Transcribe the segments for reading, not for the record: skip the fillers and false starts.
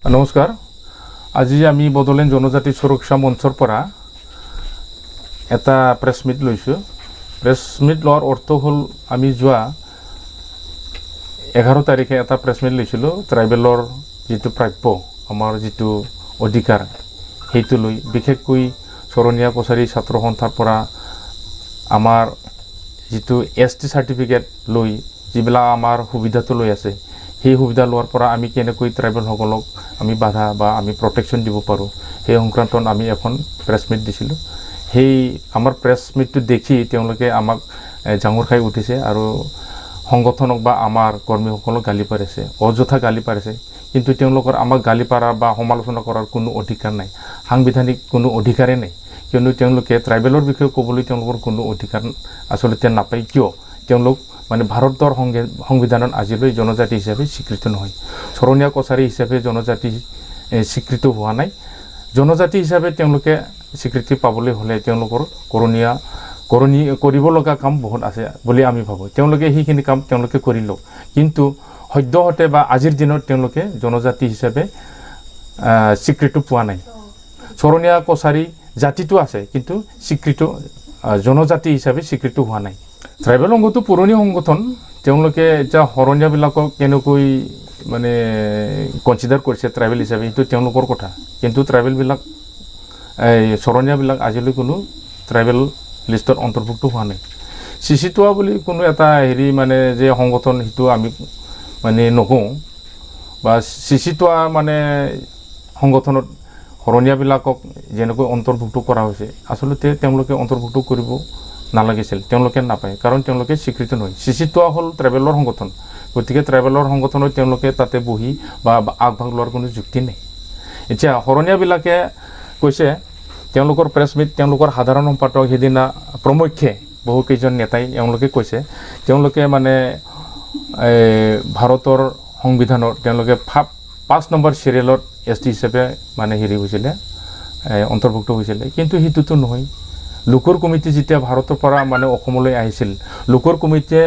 নমস্কাৰ। আজি আমি বড়োলেণ্ড জনজাতি সুৰক্ষা মঞ্চৰ পৰা এটা প্ৰেছ মিট লৈছোঁ। প্ৰেছ মিট লোৱাৰ অৰ্থ হ'ল আমি যোৱা 11 তাৰিখে এটা প্ৰেছ মিট লৈছিলোঁ ট্ৰাইবেলৰ যিটো প্ৰাপ্য আমাৰ যিটো অধিকাৰ সেইটো লৈ, বিশেষকৈ চৰণীয়া কছাৰী ছাত্ৰ সন্থাৰ পৰা আমাৰ যিটো ST চাৰ্টিফিকেট লৈ যিবিলাক আমাৰ সুবিধাটো লৈ আছে, সেই সুবিধা লোৱাৰ পৰা আমি কেনেকৈ ট্ৰাইবেলসকলক আমি বাধা বা আমি প্ৰটেকশ্যন দিব পাৰোঁ, সেই সংক্ৰান্তত আমি এখন প্ৰেছ মিট দিছিলোঁ। সেই আমাৰ প্ৰেছ মিটটো দেখি তেওঁলোকে আমাক জাঙুৰ খাই উঠিছে আৰু সংগঠনক বা আমাৰ কৰ্মীসকলক গালি পাৰিছে, অযথা গালি পাৰিছে। কিন্তু তেওঁলোকৰ আমাক গালি পাৰা বা সমালোচনা কৰাৰ কোনো অধিকাৰ নাই, সাংবিধানিক কোনো অধিকাৰেই নাই। কিয়নো তেওঁলোকে ট্ৰাইবেলৰ বিষয়ে ক'বলৈ তেওঁলোকৰ কোনো অধিকাৰ আচলতে নাপায়। কিয়? তেওঁলোক মানে ভাৰতৰ সংবিধানত আজিলৈ জনজাতি হিচাপে স্বীকৃত নহয়। চৰণীয়া কছাৰী হিচাপে জনজাতি স্বীকৃত হোৱা নাই। জনজাতি হিচাপে তেওঁলোকে স্বীকৃতি পাবলৈ হ'লে তেওঁলোকৰ কৰিব লগা কাম বহুত আছে বুলি আমি ভাবোঁ। তেওঁলোকে সেইখিনি কাম তেওঁলোকে কৰি লওক, কিন্তু সদ্যহতে বা আজিৰ দিনত তেওঁলোকে জনজাতি হিচাপে স্বীকৃতি পোৱা নাই। চৰণীয়া কছাৰী জাতিটো আছে, কিন্তু স্বীকৃত জনজাতি হিচাপে স্বীকৃত হোৱা নাই। ট্ৰাইবেল সংঘটো পুৰণি সংগঠন। তেওঁলোকে এতিয়া শৰণীয়াবিলাকক কেনেকৈ মানে কনচিডাৰ কৰিছে ট্ৰাইবেল হিচাপে, সেইটো তেওঁলোকৰ কথা। কিন্তু ট্ৰাইবেলবিলাক চৰণীয়াবিলাক আজিলৈ কোনো ট্ৰাইবেল লিষ্টত অন্তৰ্ভুক্ত হোৱা নাই। চিচিটোৱা বুলি কোনো এটা মানে যে সংগঠন, সেইটো আমি মানে নকওঁ। বা চিচিটোৱা মানে সংগঠনত শৰণীয়াবিলাকক যেনেকৈ অন্তৰ্ভুক্ত কৰা হৈছে, আচলতে তেওঁলোকে অন্তৰ্ভুক্ত কৰিব নালাগিছিল, তেওঁলোকে নাপায়, কাৰণ তেওঁলোকে স্বীকৃত নহয়। চিচিটোৱা হ'ল ট্ৰাইবেলৰ সংগঠন, গতিকে ট্ৰাইবেলৰ সংগঠনত তেওঁলোকে তাতে বহি বা আগভাগ লোৱাৰ কোনো যুক্তি নাই। এতিয়া শৰণীয়াবিলাকে কৈছে, তেওঁলোকৰ প্ৰেছ মিট, তেওঁলোকৰ সাধাৰণ সম্পাদক সেইদিনা প্ৰমুখ্যে বহুকেইজন নেতাই তেওঁলোকে কৈছে, তেওঁলোকে মানে ভাৰতৰ সংবিধানত তেওঁলোকে 5 নম্বৰ চিৰিয়েলত ST হিচাপে মানে হৈছিলে, অন্তৰ্ভুক্ত হৈছিলে। কিন্তু সেইটোতো নহয়। লোকৰ কমিটি যেতিয়া ভাৰতৰ পৰা মানে অসমলৈ আহিছিল, লোকৰ কমিটিয়ে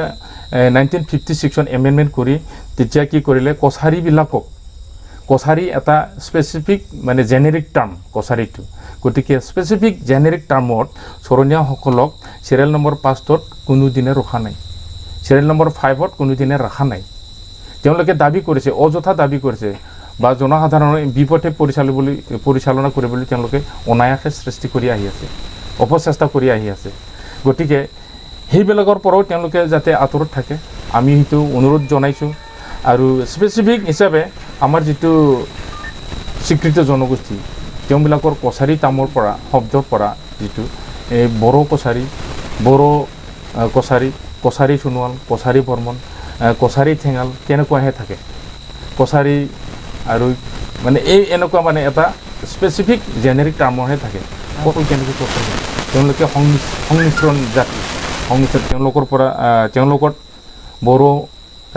1956 এমেণ্ডমেণ্ট কৰি তেতিয়া কি কৰিলে, কছাৰী এটা স্পেচিফিক মানে জেনেৰিক টাৰ্ম কছাৰীটো। গতিকে স্পেচিফিক জেনেৰিক টাৰ্মত চৰণীয়াসকলক চিৰিয়েল নম্বৰ 5ত কোনোদিনে ৰখা নাই, চিৰিয়েল নম্বৰ 5ত কোনোদিনে ৰখা নাই। তেওঁলোকে দাবী কৰিছে, অযথা দাবী কৰিছে, বা জনসাধাৰণৰ বিপথে পৰিচালনা কৰিবলৈ তেওঁলোকে অনায়াসে সৃষ্টি কৰি আহি আছে, অপচেষ্টা কৰি আহি আছে। গতিকে সেইবিলাকৰ পৰাও তেওঁলোকে যাতে আঁতৰত থাকে, আমি সেইটো অনুৰোধ জনাইছোঁ। আৰু স্পেচিফিক হিচাপে আমাৰ যিটো স্বীকৃত জনগোষ্ঠী, তেওঁবিলাকৰ কছাৰী টাৰ্মৰ পৰা, শব্দৰ পৰা যিটো বড়ো কছাৰী, কছাৰী সোণোৱাল, কছাৰী বৰ্মন, কছাৰী ঠেঙাল, তেনেকুৱাহে থাকে। কছাৰী আৰু মানে এনেকুৱা মানে এটা স্পেচিফিক জেনেৰিক টাৰ্মৰহে থাকে। কেনেকৈ তেওঁলোকে সংমিশ্ৰণ জাতি, তেওঁলোকৰ বড়ো,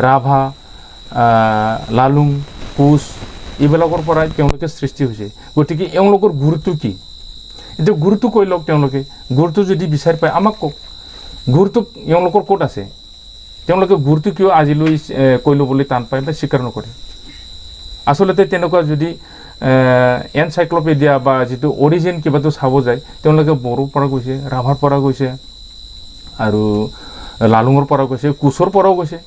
ৰাভা, লালুং, কোচ এইবিলাকৰ পৰাই তেওঁলোকে সৃষ্টি হৈছে। গতিকে এওঁলোকৰ গুৰুটো কি? এতিয়া গুৰুটো কৈ লওক। তেওঁলোকে গুৰুটো যদি বিচাৰি পায় আমাক কওক, গুৰুটো এওঁলোকৰ ক'ত আছে? তেওঁলোকে গুৰুটো কিয় আজিলৈ কৈ ল'বলৈ টান পায় বা স্বীকাৰ নকৰে? আচলতে তেনেকুৱা যদি এনচাইক্ল'পিডিয়া বা যিটো অৰিজিন কিবাটো চাব যায়, তেওঁলোকে বড়োৰ পৰা গৈছে, ৰাভাৰ পৰা গৈছে, আৰু লালুঙৰ পৰা গৈছে, কোচৰ পৰাও গৈছে,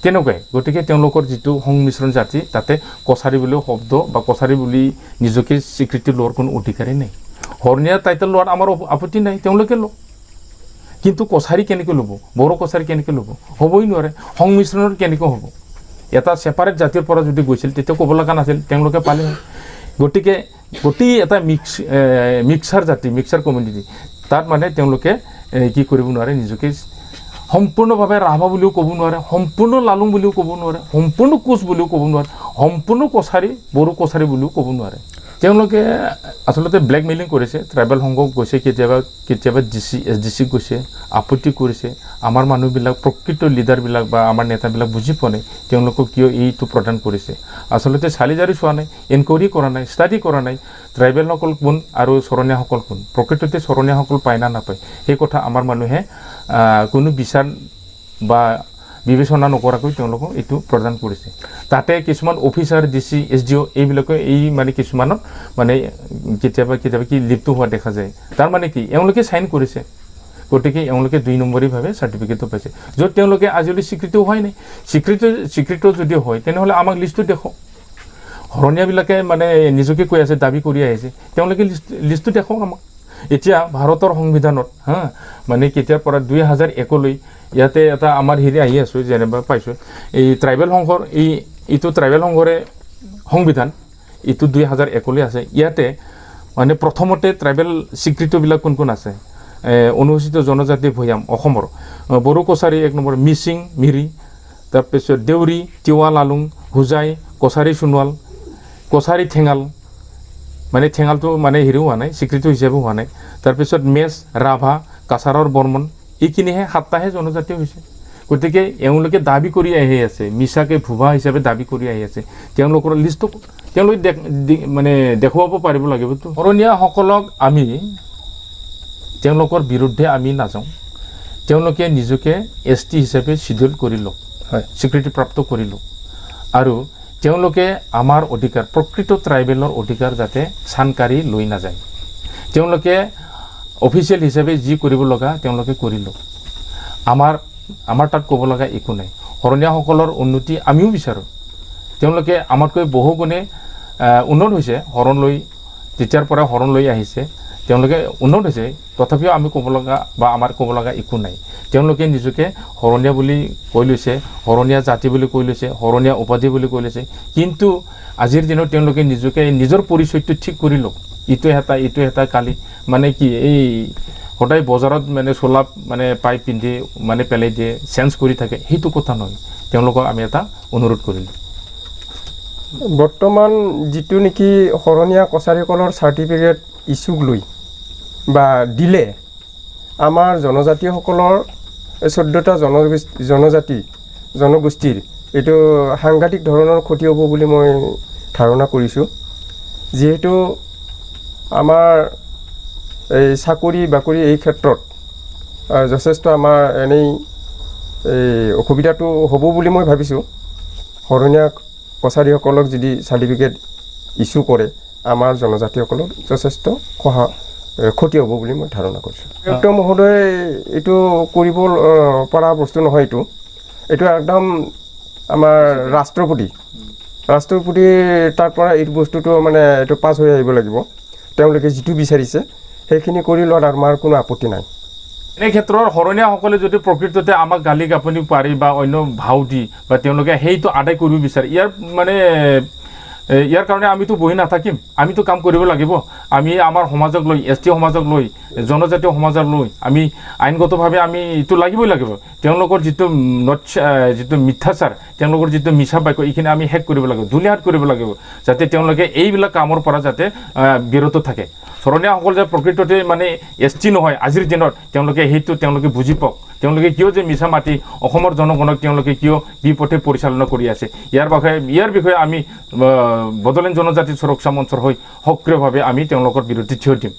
তেনেকুৱাই। গতিকে তেওঁলোকৰ যিটো সংমিশ্ৰণ জাতি, তাতে কছাৰী বুলিও শব্দ বা কছাৰী বুলি নিজকে স্বীকৃতি লোৱাৰ কোনো অধিকাৰেই নাই। শৰণীয়া টাইটেল লোৱাত আমাৰ আপত্তি নাই, তেওঁলোকে লওক। কিন্তু কছাৰী কেনেকৈ ল'ব? বড়ো কছাৰী কেনেকৈ ল'ব? হ'বই নোৱাৰে। সংমিশ্ৰণৰ কেনেকৈ হ'ব? এটা ছেপাৰেট জাতিৰ পৰা যদি গৈছিল তেতিয়া ক'ব লগা নাছিল, তেওঁলোকে পালে। গতিকে গোটেই এটা মিক্সাৰ জাতি, মিক্সাৰ কমিউনিটি, তাত মানে তেওঁলোকে কি কৰিব নোৱাৰে, নিজকে সম্পূৰ্ণভাৱে ৰাভা বুলিও ক'ব নোৱাৰে, সম্পূৰ্ণ লালুং বুলিও ক'ব নোৱাৰে, সম্পূৰ্ণ কোচ বুলিও ক'ব নোৱাৰে, সম্পূৰ্ণ কছাৰী, বড়ো কছাৰী বুলিও ক'ব নোৱাৰে। তেওঁলোকে আচলতে ব্লেকমেইলিং কৰিছে। ট্ৰাইবেল সংঘক গৈছে, কেতিয়াবা SDC গৈছে, আপত্তি কৰিছে। আমাৰ মানুহবিলাক, প্ৰকৃত লিডাৰবিলাক বা আমাৰ নেতাবিলাক বুজি পোৱা নাই তেওঁলোকক কিয় এইটো প্ৰদান কৰিছে। আচলতে চালি জাৰি চোৱা নাই, এনকুৱাৰী কৰা নাই, ষ্টাডি কৰা নাই। ট্ৰাইবেলসকল কোন আৰু চৰণীয়াসকল কোন, প্ৰকৃততে চৰণীয়াসকল পায় না নাপায়, সেই কথা আমাৰ মানুহে কোনো বিচাৰ বা বিবেচনা নকৰাকৈ তেওঁলোকক এইটো প্ৰদান কৰিছে তাতে কিছুমান অফিচাৰ DC SDO এইবিলাকে এই মানে কিছুমানত মানে কেতিয়াবা কি লিপ্ত হোৱা দেখা যায় তাৰ মানে কি এওঁলোকে সাইন কৰিছে গতিকে এওঁলোকে 2 নম্বৰীভাৱে সাৰ্টিফিকেটটো পাইছে য'ত তেওঁলোকে আজিলৈ স্বীকৃত হোৱাই নাই স্বীকৃত যদি হয় তেনেহ'লে আমাক লিষ্টটো দেখক হৰণীয়াবিলাকে মানে নিজকে কৈ আছে দাবী কৰি আহিছে তেওঁলোকে লিষ্টটো দেখক আমাক এতিয়া ভাৰতৰ সংবিধানত মানে কেতিয়াৰ পৰা 2001 লৈ ইয়াতে এটা আমাৰ হেৰি আহি আছো যেনেবা পাইছো এই ট্ৰাইবেল সংঘৰ এইটো ট্ৰাইবেল সংঘৰে সংবিধান এইটো 2001 লৈ আছে ইয়াতে মানে প্ৰথমতে ট্ৰাইবেল স্বীকৃতবিলাক কোন আছে অনুসূচিত জনজাতি ভৈয়াম অসমৰ বড়ো কছাৰী 1 নম্বৰ মিচিং মিৰি তাৰপিছত দেউৰী তিৱা লালুং হুজাই কছাৰী সোণোৱাল কছাৰী ঠেঙাল মানে ঠেঙালটো মানে হেৰি হোৱা নাই স্বীকৃত হিচাপে হোৱা নাই তাৰপিছত মেছ ৰাভা কাছাৰৰ বৰ্মন এইখিনিহে 7টাহে জনজাতি হৈছে গতিকে এওঁলোকে দাবী কৰি আহি আছে মিছাকে ভুৱা হিচাপে দাবী কৰি আহি আছে তেওঁলোকৰ লিষ্টটো তেওঁলোকে মানে দেখুৱাব পাৰিব লাগিব তো হৰণীয়াসকলক আমি তেওঁলোকৰ বিৰুদ্ধে আমি নাযাওঁ তেওঁলোকে নিজকে ST হিচাপে শিডিউল কৰি লওক স্বীকৃতিপ্ৰাপ্ত কৰি লওক আৰু তেওঁলোকে আমাৰ অধিকাৰ প্ৰকৃত ট্ৰাইবেলৰ অধিকাৰ যাতে চানকাৰী লৈ নাযায় তেওঁলোকে অফিচিয়েল হিচাপে যি কৰিব লগা তেওঁলোকে কৰি লওক আমাৰ তাত ক'ব লগা একো নাই হৰণীয়াসকলৰ উন্নতি আমিও বিচাৰোঁ তেওঁলোকে আমাতকৈ বহুগুণে উন্নত হৈছে হৰণ লৈ যেতিয়াৰ পৰা হৰণ লৈ আহিছে তেওঁলোকে উন্নত হৈছে তথাপিও আমি ক'ব লগা বা আমাৰ ক'ব লগা একো নাই তেওঁলোকে নিজকে হৰণীয়া বুলি কৈ লৈছে হৰণীয়া জাতি বুলি কৈ লৈছে হৰণীয়া উপাধি বুলি কৈ লৈছে কিন্তু আজিৰ দিনত তেওঁলোকে নিজকে নিজৰ পৰিচয়টো ঠিক কৰি লওক ইটো এটা কালি মানে কি এই সদায় বজাৰত মানে চোলা মানে পাই পিন্ধি মানে পেলাই দিয়ে চেঞ্জ কৰি থাকে সেইটো কথা নহয় তেওঁলোকক আমি এটা অনুৰোধ কৰিলোঁ বৰ্তমান যিটো নেকি হৰণীয়া কছাৰীসকলৰ চাৰ্টিফিকেট ইছ্যুক লৈ বা দিলে আমাৰ জনজাতিসকলৰ 14টা জনগোষ্ঠীৰ এইটো সাংঘাতিক ধৰণৰ ক্ষতি হ'ব বুলি মই ধাৰণা কৰিছোঁ যিহেতু আমাৰ এই চাকৰি বাকৰি এই ক্ষেত্ৰত যথেষ্ট আমাৰ এনেই এই অসুবিধাটো হ'ব বুলি মই ভাবিছোঁ হৰণীয়া কছাৰীসকলক যদি চাৰ্টিফিকেট ইছ্যু কৰে আমাৰ জনজাতিসকলক যথেষ্ট ক্ষতি হ'ব বুলি মই ধাৰণা কৰিছোঁ আয়ুক্ত মহোদয় এইটো কৰিব পৰা বস্তু নহয় এইটো একদম আমাৰ ৰাষ্ট্ৰপতি তাৰ পৰা এই বস্তুটো মানে এইটো পাছ হৈ আহিব লাগিব তেওঁলোকে যিটো বিচাৰিছে সেইখিনি কৰি লোৱাত আমাৰ কোনো আপত্তি নাই এই ক্ষেত্ৰত হৰণীয়াসকলে যদি প্ৰকৃততে আমাক গালি গাপনি পাৰি বা অন্য ভাও দি বা তেওঁলোকে সেইটো আদায় কৰিব বিচাৰে ইয়াৰ কাৰণে আমিতো বহি নাথাকিম আমিতো কাম কৰিব লাগিব আমি আমাৰ সমাজক লৈ ST সমাজক লৈ জনজাতীয় সমাজক লৈ আমি আইনগতভাৱে আমি এইটো লাগিবই লাগিব তেওঁলোকৰ যিটো মিথ্যাচাৰ তেওঁলোকৰ যিটো মিছা বাক্য এইখিনি আমি শেষ কৰিব লাগিব ধুলিহাত কৰিব লাগিব যাতে তেওঁলোকে এইবিলাক কামৰ পৰা যাতে বিৰত থাকে হৰণীয়াসকল যে প্ৰকৃততে মানে ST নহয় আজিৰ দিনত তেওঁলোকে বুজি পাওক তেওঁলোকে কিয় যে মিছা মাতি অসমৰ জনগণক তেওঁলোকে কিয় বিপথে পৰিচালনা কৰি আছে ইয়াৰ বিষয়ে আমি বড়োলেণ্ড জনজাতি সুৰক্ষা মঞ্চৰ হৈ সক্ৰিয়ভাৱে আমি তেওঁলোকৰ বিৰুদ্ধে থিয় দিম